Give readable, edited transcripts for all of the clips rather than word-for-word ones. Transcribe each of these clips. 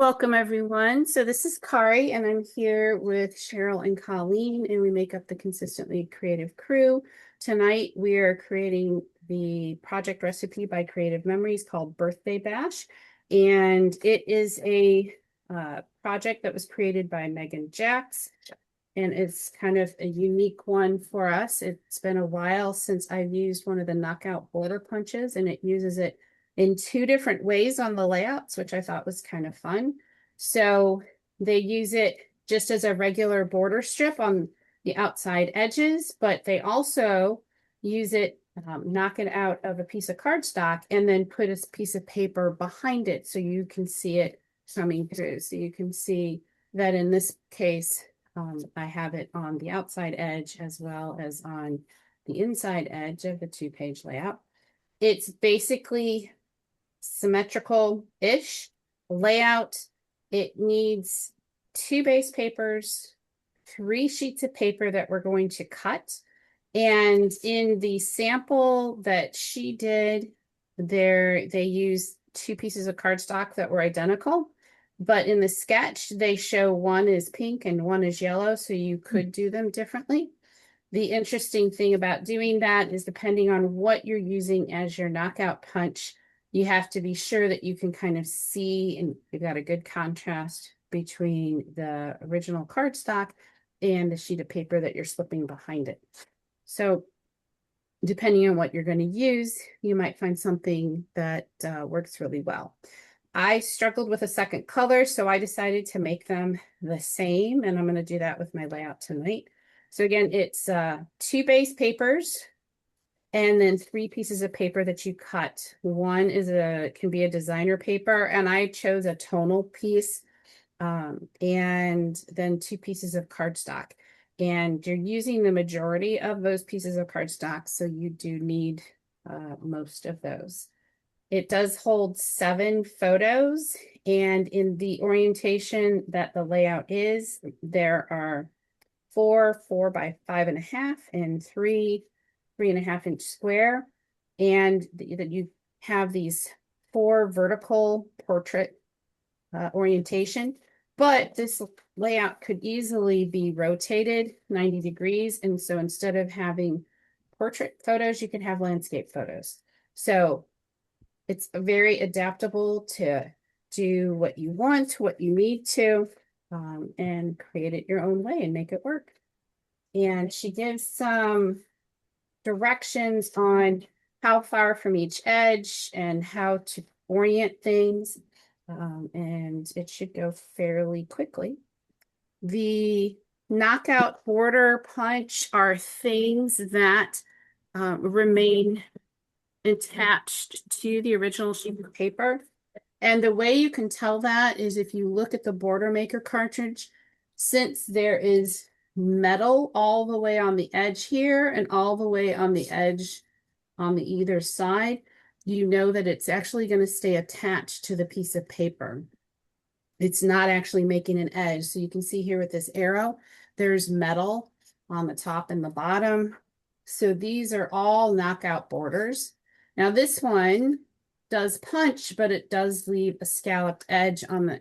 Welcome, everyone. So this is Kari, and I'm here with Cheryl and Colleen, and we make up the Consistently Creative crew. Tonight, we are creating the project recipe by Creative Memories called Birthday Bash, and it is a project that was created by Megan Jacks, and it's kind of a unique one for us. It's been a while since I've used one of the knockout border punches, and it uses it in two different ways on the layouts, which I thought was kind of fun. So they use it just as a regular border strip on the outside edges, but they also use it, knock it out of a piece of cardstock and then put a piece of paper behind it so you can see it coming through. So you can see that in this case, I have it on the outside edge as well as on the inside edge of the two-page layout. It's basically symmetrical-ish layout. It needs 2 base papers, 3 sheets of paper that we're going to cut. And in the sample that she did, they used 2 pieces of cardstock that were identical. But in the sketch, they show one is pink and one is yellow, so you could do them differently. The interesting thing about doing that is depending on what you're using as your knockout punch, you have to be sure that you can kind of see and you've got a good contrast between the original cardstock and the sheet of paper that you're slipping behind it. So depending on what you're going to use, you might find something that works really well. I struggled with a second color, so I decided to make them the same, and I'm going to do that with my layout tonight. So again, it's 2 base papers and then 3 pieces of paper that you cut. One is can be a designer paper, and I chose a tonal piece, and then 2 pieces of cardstock. And you're using the majority of those pieces of cardstock, so you do need most of those. It does hold 7 photos, and in the orientation that the layout is, there are 4 by 5.5 and 3 3.5-inch square, and that you have these 4 vertical portrait orientation. But this layout could easily be rotated 90 degrees, and so instead of having portrait photos, you can have landscape photos. So it's very adaptable to do what you want, what you need to, and create it your own way and make it work. And she gives some directions on how far from each edge and how to orient things, and it should go fairly quickly. The knockout border punch are things that remain attached to the original sheet of paper. And the way you can tell that is if you look at the border maker cartridge, since there is metal all the way on the edge here and all the way on the edge on the either side, you know that it's actually going to stay attached to the piece of paper. It's not actually making an edge. So you can see here with this arrow, there's metal on the top and the bottom. So these are all knockout borders. Now this one does punch, but it does leave a scalloped edge on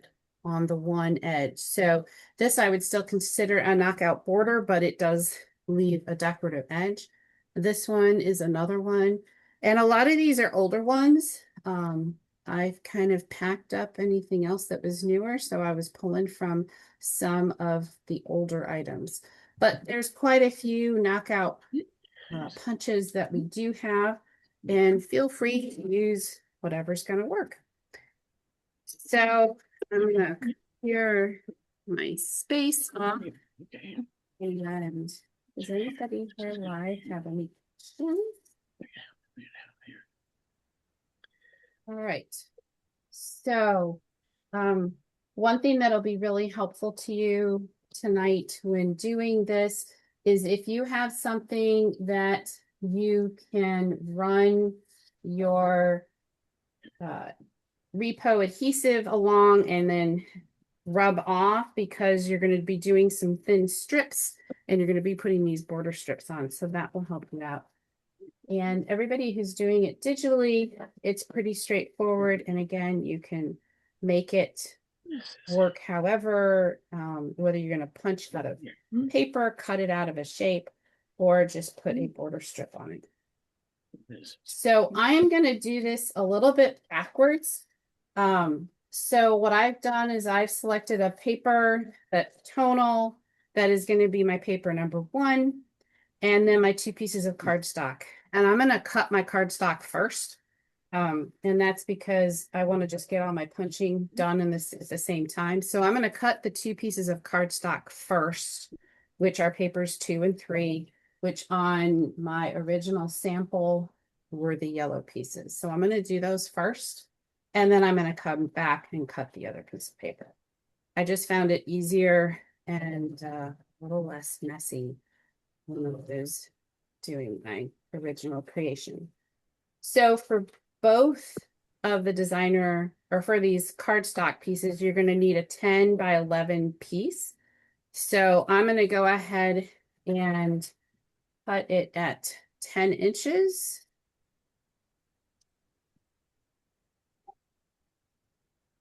the one edge. So this I would still consider a knockout border, but it does leave a decorative edge. This one is another one. And a lot of these are older ones. I've kind of packed up anything else that was newer, so I was pulling from some of the older items. But there's quite a few knockout punches that we do have, and feel free to use whatever's going to work. So I'm going to clear my space off. And does anybody here live have any questions? All right. So one thing that'll be really helpful to you tonight when doing this is if you have something that you can run your repo adhesive along and then rub off, because you're going to be doing some thin strips and you're going to be putting these border strips on. So that will help you out. And everybody who's doing it digitally, it's pretty straightforward. And again, you can make it work however, whether you're going to punch out of paper, cut it out of a shape, or just put a border strip on it. So I am going to do this a little bit backwards. So what I've done is I've selected a paper that tonal that is going to be my paper number 1, and then my 2 pieces of cardstock. And I'm going to cut my cardstock first. And that's because I want to just get all my punching done in this at the same time. So I'm going to cut the 2 pieces of cardstock first, which are papers 2 and 3, which on my original sample were the yellow pieces. So I'm going to do those first, and then I'm going to come back and cut the other piece of paper. I just found it easier and a little less messy when I was doing my original creation. So for both of the designer, or for these cardstock pieces, you're going to need a 10 by 11 piece. So I'm going to go ahead and cut it at 10 inches.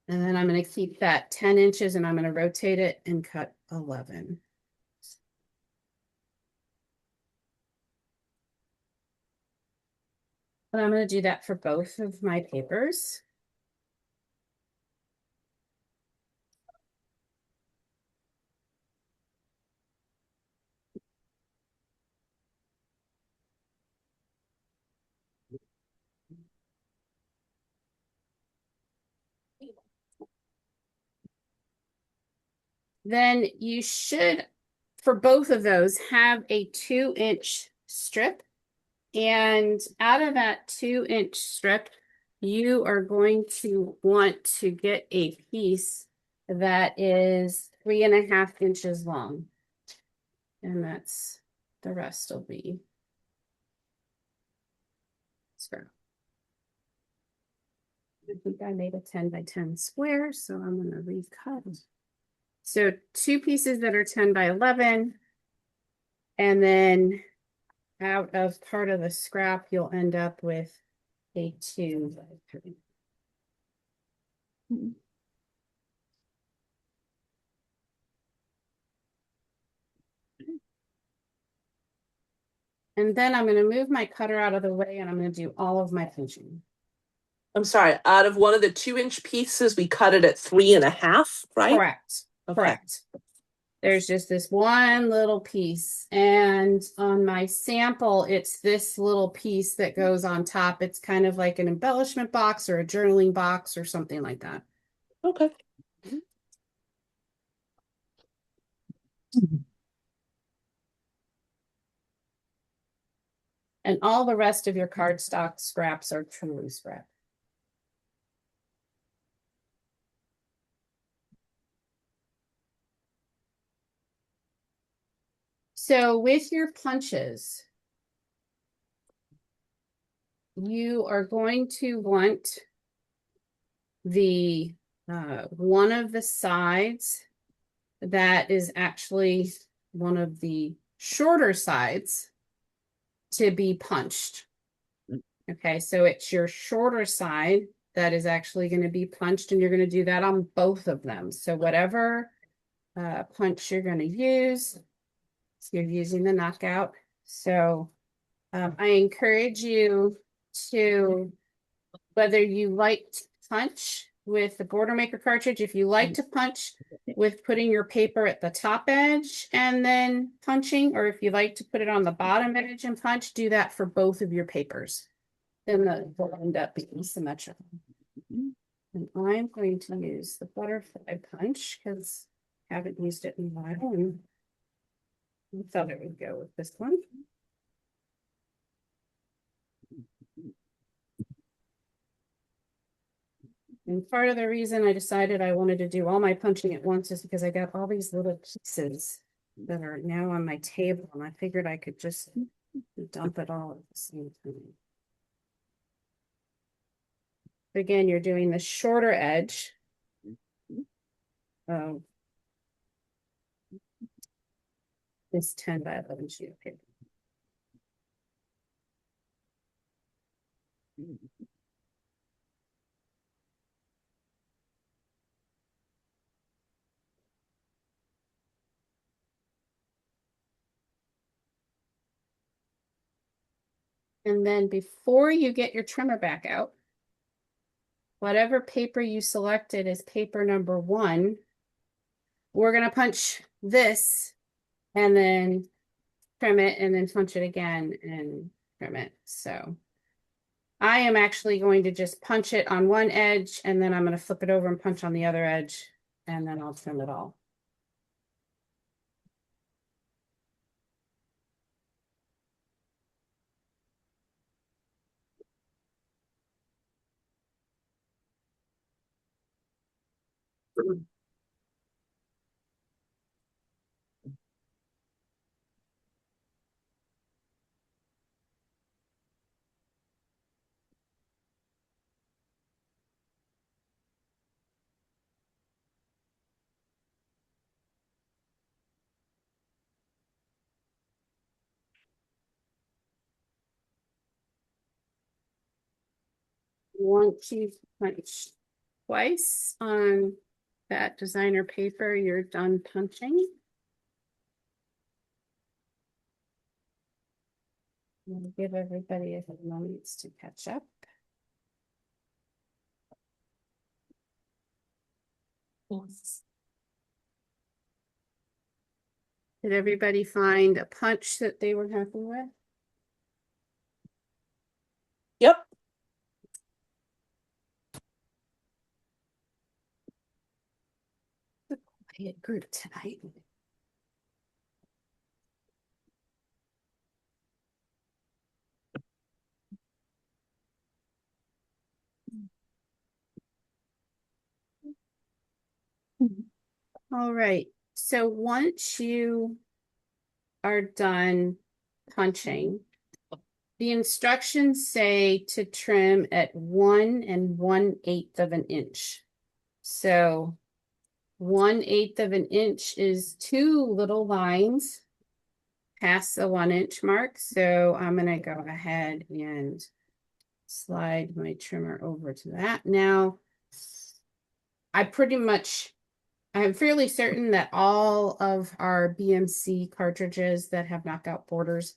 And then I'm going to keep that 10 inches and I'm going to rotate it and cut 11. And I'm going to do that for both of my papers. Then you should, for both of those, have a 2-inch strip. And out of that 2-inch strip, you are going to want to get a piece that is 3.5 inches long. And that's, the rest will be scrap. I think I made a 10 by 10 square, so I'm going to recut. So 2 pieces that are 10 by 11, and then out of part of the scrap, you'll end up with a 2 by 3. And then I'm going to move my cutter out of the way and I'm going to do all of my pinching. I'm sorry, out of one of the 2-inch pieces, we cut it at 3.5, right? Correct. Okay. Correct. There's just this one little piece. And on my sample, it's this little piece that goes on top. It's kind of like an embellishment box or a journaling box or something like that. Okay. And all the rest of your cardstock scraps are truly scrap. So with your punches, you are going to want the one of the sides that is actually one of the shorter sides to be punched. Okay, so it's your shorter side that is actually going to be punched, and you're going to do that on both of them. So whatever punch you're going to use, you're using the knockout. So I encourage you to, whether you like to punch with the border maker cartridge, if you like to punch with putting your paper at the top edge and then punching, or if you like to put it on the bottom edge and punch, do that for both of your papers. Then they'll end up being symmetrical. And I'm going to use the butterfly punch because I haven't used it in a while, and I thought it would go with this one. And part of the reason I decided I wanted to do all my punching at once is because I got all these little pieces that are now on my table, and I figured I could just dump it all at the same time. Again, you're doing the shorter edge. This 10 by 11 sheet of paper. And then before you get your trimmer back out, whatever paper you selected as paper number 1, we're going to punch this and then trim it and then punch it again and trim it. So I am actually going to just punch it on one edge and then I'm going to flip it over and punch on the other edge and then I'll trim it all. Once you've punched twice on that designer paper, you're done punching. I'll give everybody a few moments to catch up. Yes. Did everybody find a punch that they were happy with? Yep. A quiet group tonight. All right. So once you are done punching, the instructions say to trim at 1 1/8 of an inch. So 1/8 of an inch is 2 little lines past the 1-inch mark. So I'm going to go ahead and slide my trimmer over to that. Now, I'm fairly certain that all of our BMC cartridges that have knockout borders,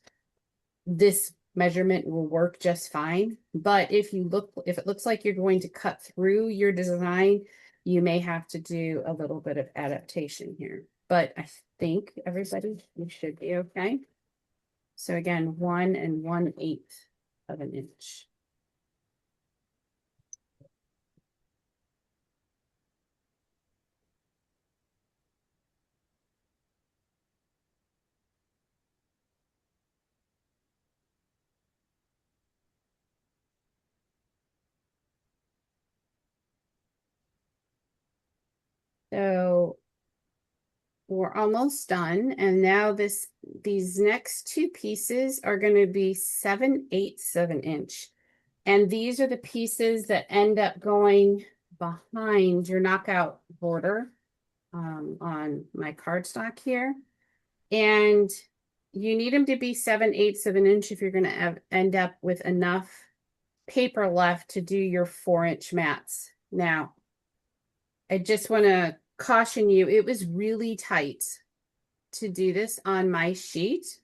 this measurement will work just fine. But if it looks like you're going to cut through your design, you may have to do a little bit of adaptation here. But I think everybody, you should be okay. So again, 1 1/8 of an inch. So we're almost done. And now these next 2 pieces are going to be 7/8 of an inch. And these are the pieces that end up going behind your knockout border on my cardstock here. And you need them to be 7/8 of an inch if you're going to end up with enough paper left to do your 4-inch mats. Now, I just want to caution you, it was really tight to do this on my sheet.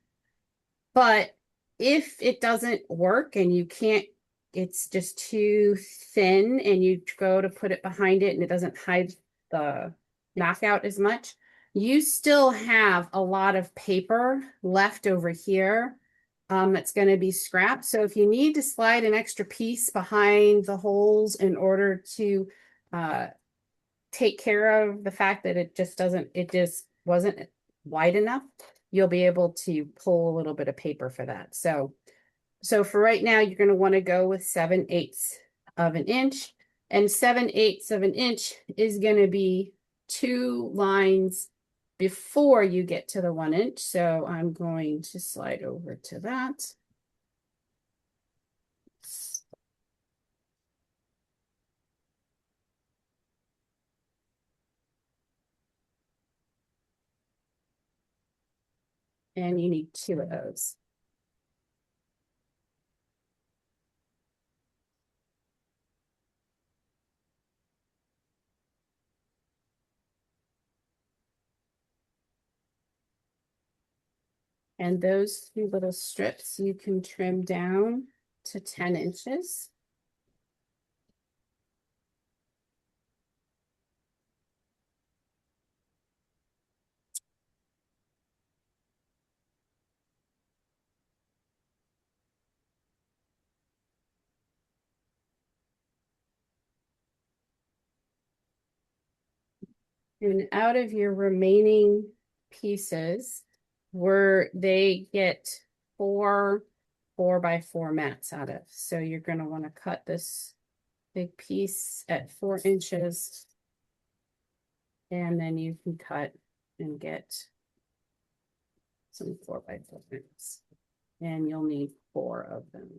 But if it doesn't work and you can't, it's just too thin and you go to put it behind it and it doesn't hide the knockout as much, you still have a lot of paper left over here that's going to be scrapped. So if you need to slide an extra piece behind the holes in order to take care of the fact that it just wasn't wide enough, you'll be able to pull a little bit of paper for that. So for right now, you're going to want to go with 7/8 of an inch, and 7/8 of an inch is going to be 2 lines before you get to the 1 inch. So I'm going to slide over to that. And you need 2 of those. And those two little strips you can trim down to 10 inches. And out of your remaining pieces, where they get 4 by 4 mats out of. So you're going to want to cut this big piece at 4 inches. And then you can cut and get some 4 by 4 mats. And you'll need 4 of them.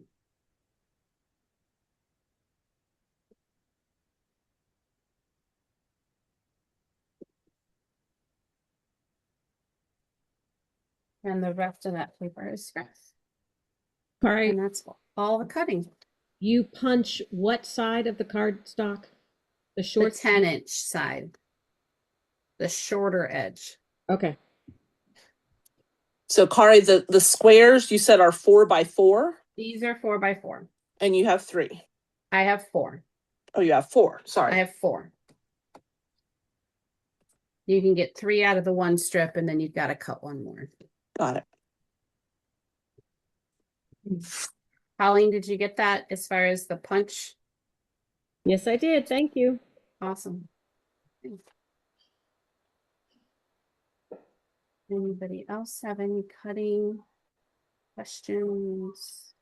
And the rest of that paper is scrap. Kari, And that's all the cutting. you punch what side of the cardstock? The The short? 10-inch side. The shorter edge. Okay. So Kari, the squares you said are 4 by 4, These are 4 by 4. and you have 3. I have 4. Oh, you have 4. Sorry. I have 4. You can get 3 out of the one strip, and then you've got to cut one more. Got it. Colleen, did you get that as far as the punch? Yes, I did. Thank you. Awesome. Anybody else have any cutting questions?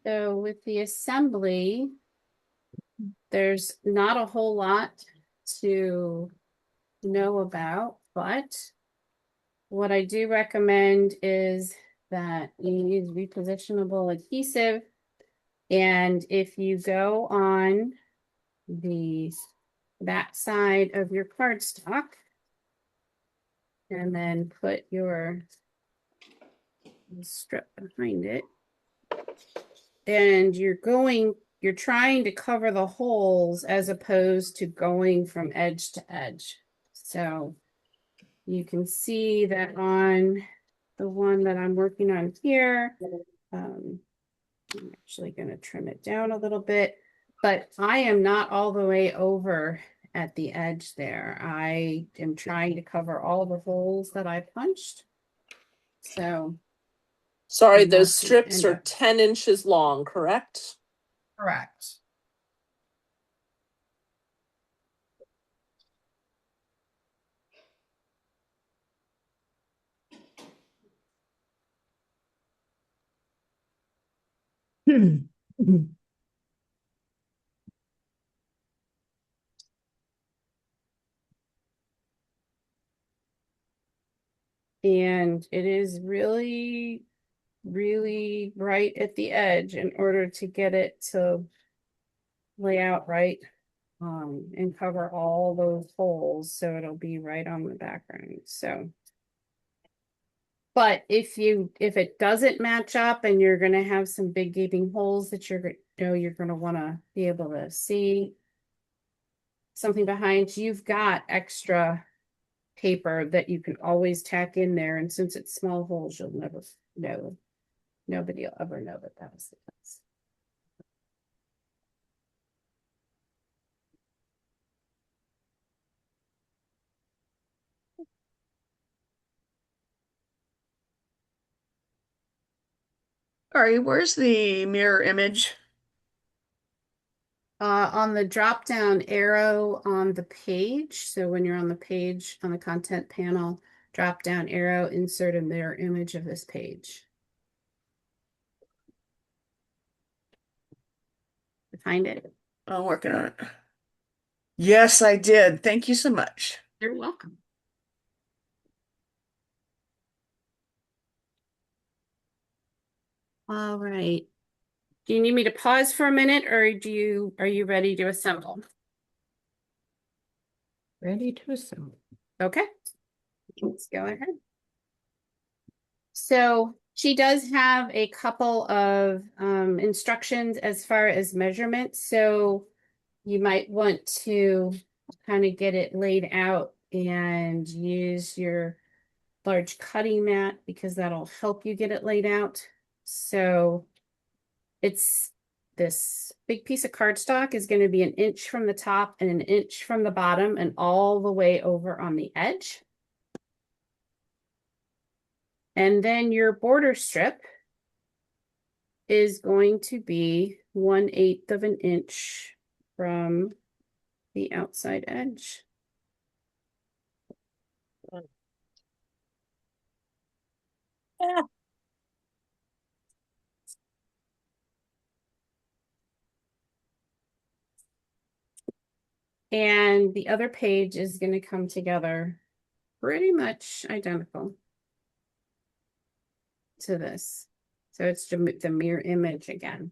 So with the assembly, there's not a whole lot to know about, but what I do recommend is that you use repositionable adhesive. And if you go on the back side of your cardstock and then put your strip behind it, and you're trying to cover the holes as opposed to going from edge to edge. So you can see that on the one that I'm working on here, I'm actually going to trim it down a little bit, but I am not all the way over at the edge there. I am trying to cover all the holes that I punched. So Sorry, not those to strips end are up- 10 inches long, correct? Correct. And it is really, really right at the edge in order to get it to lay out right and cover all those holes. So it'll be right on the background. So, but if it doesn't match up and you're going to have some big gaping holes that you're going to want to be able to see something behind, you've got extra paper that you can always tack in there. And since it's small holes, you'll never know. Nobody will ever know that that was the case. Kari, where's the mirror image? On the drop down arrow on the page. So when you're on the page on the content panel, drop down arrow, insert a mirror image of this page. Find it. I'm working on it. Yes, I did. Thank you so much. You're welcome. All right. Do you need me to pause for a minute or are you ready to assemble? Ready to assemble. Okay, let's go ahead. So she does have a couple of instructions as far as measurements. So you might want to kind of get it laid out and use your large cutting mat because that'll help you get it laid out. So it's this big piece of cardstock is going to be 1 inch from the top and 1 inch from the bottom and all the way over on the edge. And then your border strip is going to be 1/8 of an inch from the outside edge. Yeah. And the other page is going to come together pretty much identical to this. So it's the mirror image again.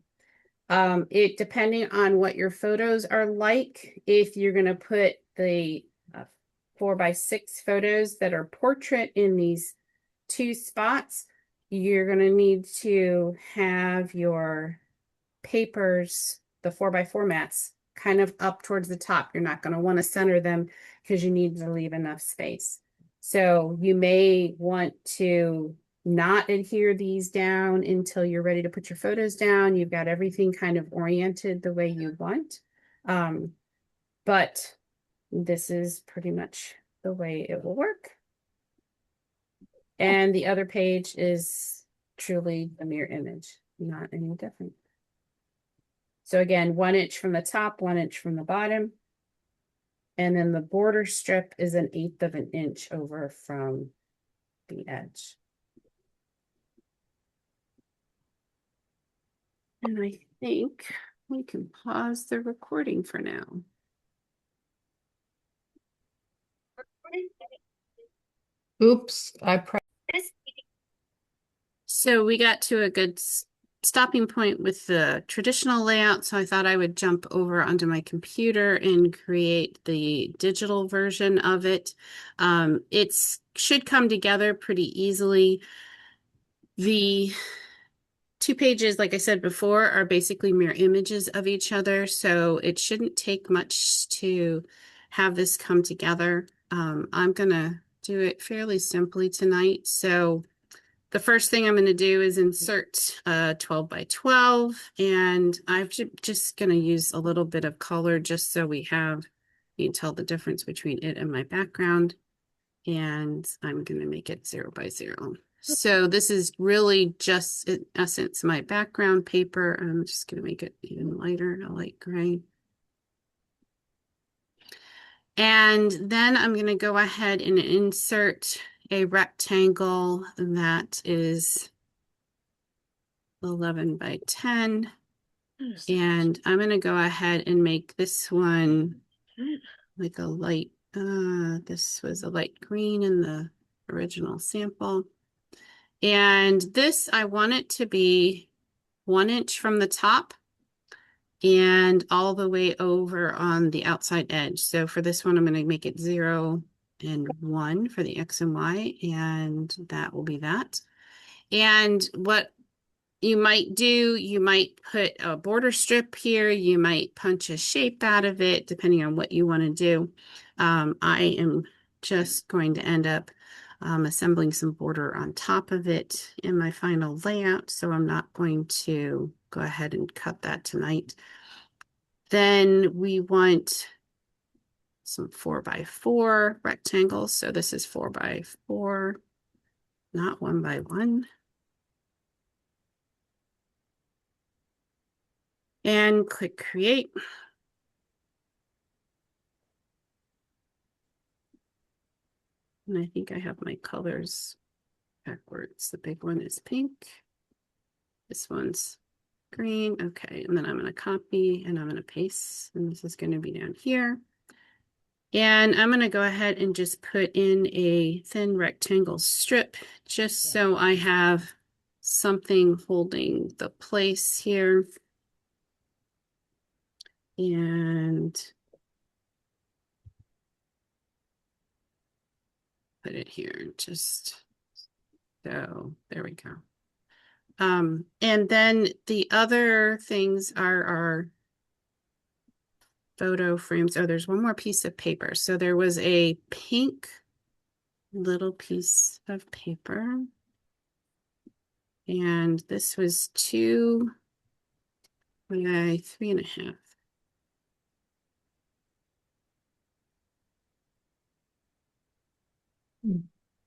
It depending on what your photos are like, if you're going to put the 4x6 photos that are portrait in these 2 spots, you're going to need to have your papers, the 4x4 mats, kind of up towards the top. You're not going to want to center them because you need to leave enough space. So you may want to not adhere these down until you're ready to put your photos down. You've got everything kind of oriented the way you want. But this is pretty much the way it will work. And the other page is truly a mirror image, not any different. So again, 1 inch from the top, 1 inch from the bottom. And then the border strip is 1/8 of an inch over from the edge. And I think we can pause the recording for now. Oops, I pressed. So we got to a good stopping point with the traditional layout, so I thought I would jump over onto my computer and create the digital version of it. It should come together pretty easily. The 2 pages, like I said before, are basically mirror images of each other, so it shouldn't take much to have this come together. I'm gonna do it fairly simply tonight. So the first thing I'm going to do is insert 12 by 12, and I'm just going to use a little bit of color just so you can tell the difference between it and my background. And I'm going to make it 0 by 0. So this is really just, in essence, my background paper. I'm just going to make it even lighter, a light gray. And then I'm going to go ahead and insert a rectangle that is 11 by 10. And I'm going to go ahead and make this one like a light, this was a light green in the original sample. And this, I want it to be 1 inch from the top and all the way over on the outside edge. So for this one, I'm going to make it 0 and 1 for the X and Y, and that will be that. And what you might do, you might put a border strip here, you might punch a shape out of it, depending on what you want to do. I am just going to end up assembling some border on top of it in my final layout, so I'm not going to go ahead and cut that tonight. Then we want some 4 by 4 rectangles. So this is 4 by 4, not 1 by 1. And click create. And I think I have my colors backwards. The big one is pink. This one's green. Okay, and then I'm going to copy and I'm going to paste. And this is going to be down here. And I'm going to go ahead and just put in a thin rectangle strip just so I have something holding the place here. And put it here, just so there we go. And then the other things are our photo frames. Oh, there's one more piece of paper. So there was a pink little piece of paper. And this was 2 by 3.5.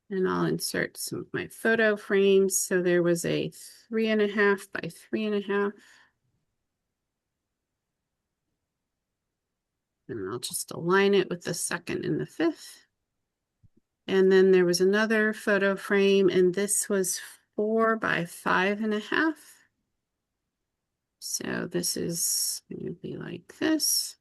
And I'll insert some of my photo frames. So there was a 3.5 by 3.5. And I'll just align it with the 2nd and the 5th. And then there was another photo frame, and this was 4 by 5.5. So this is going to be like this.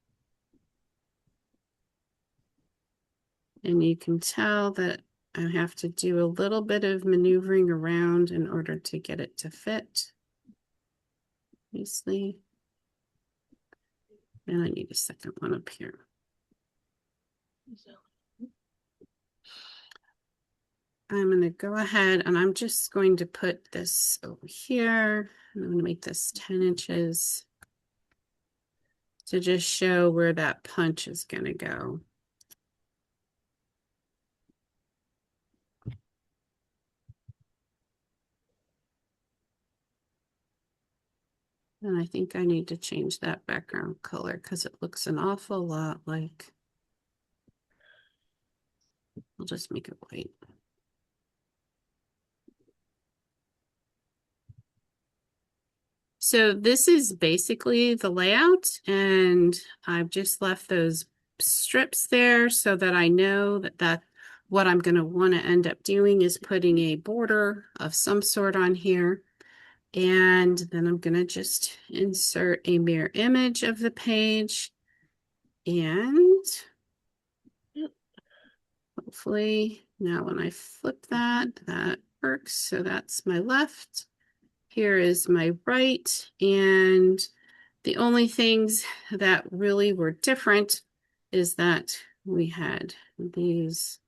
And you can tell that I have to do a little bit of maneuvering around in order to get it to fit nicely. And I need a second one up here. I'm going to go ahead and I'm just going to put this over here. I'm going to make this 10 inches to just show where that punch is going to go. And I think I need to change that background color because it looks an awful lot like, I'll just make it white. So this is basically the layout, and I've just left those strips there so that I know that what I'm going to want to end up doing is putting a border of some sort on here. And then I'm going to just insert a mirror image of the page. And hopefully now when I flip that, that works. So that's my left. Here is my right. And the only things that really were different is that we had these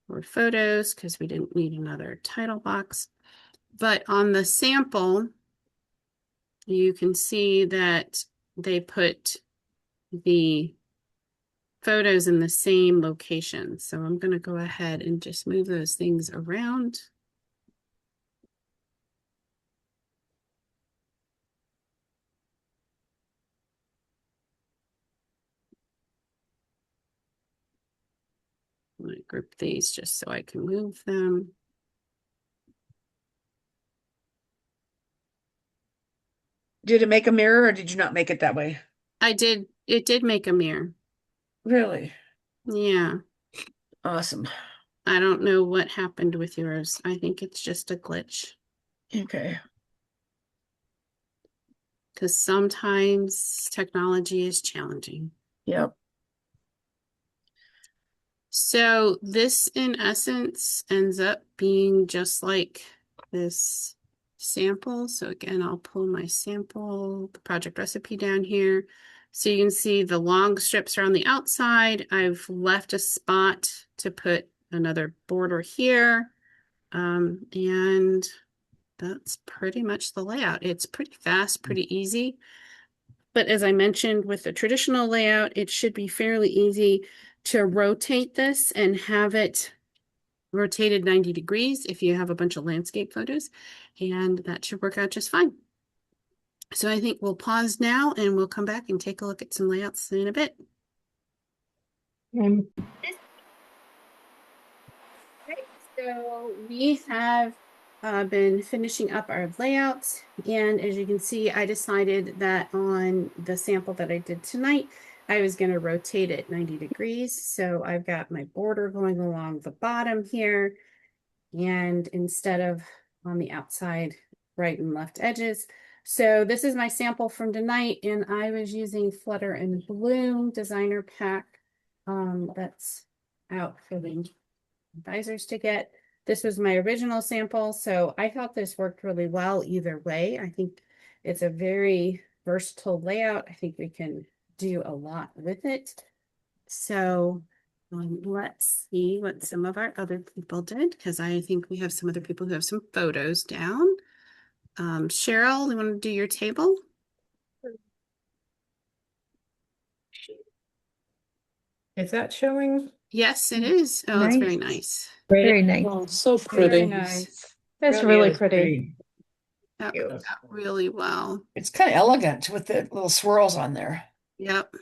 were photos because we didn't need another title box. But on the sample, you can see that they put the photos in the same location. So I'm going to go ahead and just move those things around. I'm going to group these just so I can move them. Did it make a mirror or did you not make it that way? I did, it did make a mirror. Really? Yeah. Awesome. I don't know what happened with yours. I think it's just a glitch. Okay. Because sometimes technology is challenging. Yep. So this, in essence, ends up being just like this sample. So again, I'll pull my sample, the project recipe down here. So you can see the long strips are on the outside. I've left a spot to put another border here. And that's pretty much the layout. It's pretty fast, pretty easy. But as I mentioned, with the traditional layout, it should be fairly easy to rotate this and have it rotated 90 degrees if you have a bunch of landscape photos, and that should work out just fine. So I think we'll pause now and we'll come back and take a look at some layouts in a bit. Okay, so we have been finishing up our layouts, and as you can see, I decided that on the sample that I did tonight, I was going to rotate it 90 degrees. So I've got my border going along the bottom here, and instead of on the outside, right and left edges. So this is my sample from tonight, and I was using Flutter and Bloom designer pack that's out for the advisors to get. This was my original sample, so I thought this worked really well either way. I think it's a very versatile layout. I think we can do a lot with it. So let's see what some of our other people did, because I think we have some other people who have some photos down. Cheryl, you want to do your table? Is that showing? Yes, it is. Oh, it's very Nice. nice. Very nice. Oh, so Very pretty. nice. That's really pretty. That Cute. worked out really well. It's kind of elegant with the little swirls on there. Yep.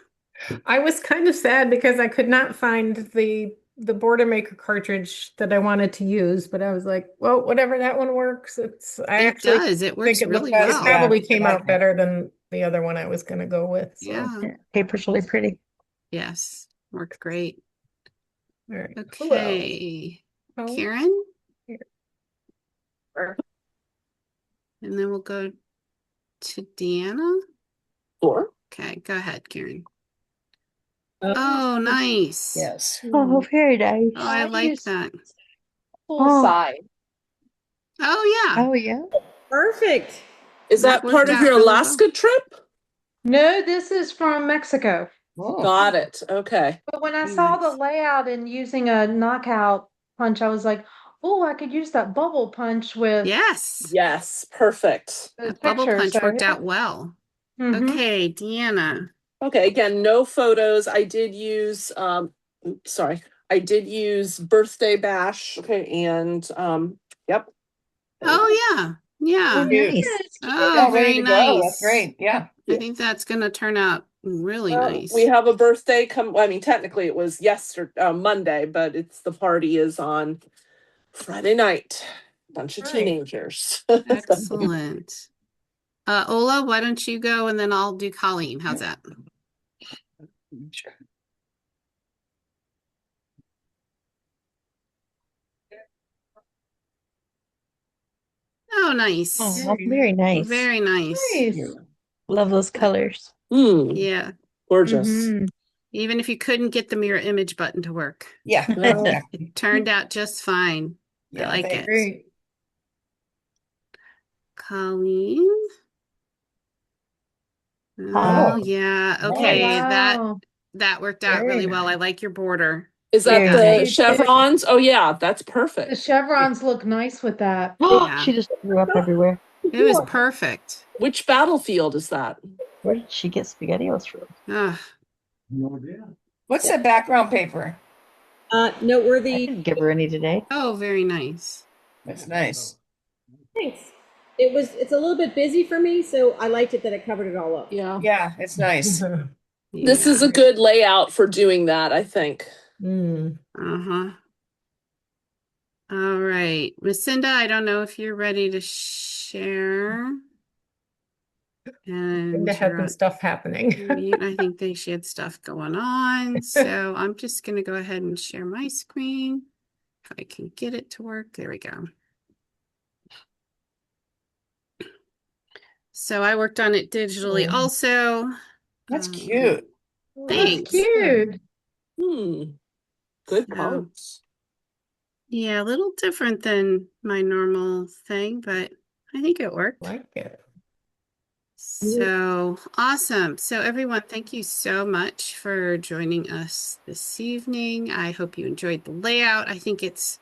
I was kind of sad because I could not find the Border Maker cartridge that I wanted to use, but I was like, well, whatever that one works. It does. It works think it really looked- well. It probably Yeah, came I out like it. better than the other one I was going to go with. So. Yeah. Yeah, paper's really pretty. Yes. Worked great. All right. Okay. Oh, Karen? Sure. And then we'll go to Deanna. Sure. Okay, go ahead, Karen. Oh, nice. Yes. Oh, very nice. Oh, I like that. Full Oh. side. Oh, yeah. Oh, yeah. Perfect. Is That that part worked of out your really well. Alaska trip? No, this is from Mexico. Oh. Got it. Okay. But when I Very saw the nice. layout and using a knockout punch, I was like, oh, I could use that bubble punch with Yes. Yes. Perfect. the That bubble picture. punch So, worked yeah. out well. Mhm. Okay, Deanna. Okay. Again, no photos. I did use sorry. I did use Birthday Bash. Okay. And yep. Oh, yeah. Yeah. Oh, Cute. nice. Oh, All very ready to go. That's nice. great. Yeah. I think that's going to turn out really nice. We have a birthday I mean, technically it was Monday, but the party is on Friday night. Bunch of Right. teenagers. Excellent. Ola, why don't you go and then I'll do Colleen. How's that? Sure. Oh, nice. Oh, very nice. Very nice. Nice. Love those colors. Yeah. Gorgeous. Mhm. Even if you couldn't get the mirror image button to work, Yeah. Well, Exactly. it turned out just fine. I Yeah, like thanks. it. Great. Colleen. Oh, Oh, yeah. nice. Okay, Wow. that worked out Very really well. I nice. like your border. Is that Very the nice. chevrons? Oh yeah, that's The perfect. chevrons look nice with that. Yeah. She just threw up everywhere. It was perfect. Which battlefield is that? Where did she get SpaghettiOs from? Ugh. What's the background paper? I Noteworthy. didn't give her any today. Oh, very nice. That's nice. Thanks. It's a little bit busy for me, so I liked it that it covered it all up. Yeah. Yeah, it's nice. This is Yeah. a good layout for doing that, I think. Mm. Uh-huh. All right. Lucinda, I don't know if you're ready to share. And They had you're some on stuff happening. mute. I think she had stuff going on. So I'm just going to go ahead and share my screen. If I can get it to work. There we go. So I worked on it digitally Cool. also. That's cute. Thanks. Cute. Good So- parts. Yeah, a little different than my normal thing, but I think it worked. Like it. So awesome. So everyone, thank you so much for joining us this evening. I hope you enjoyed the layout. I think it's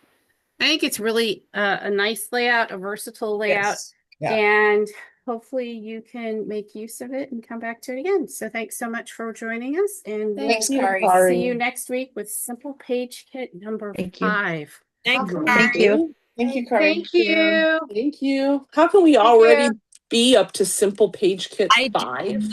really a nice layout, a versatile layout, Yes. Yeah. and hopefully you can make use of it and come back to it again. So thanks so much for joining us, and we'll Thanks, Kari. see you next week with Simple Page Kit number Thank you. 5. Thank you. Thank you, Kari. Thank you. Thank you. How can we already be up to Simple Page Kit 5?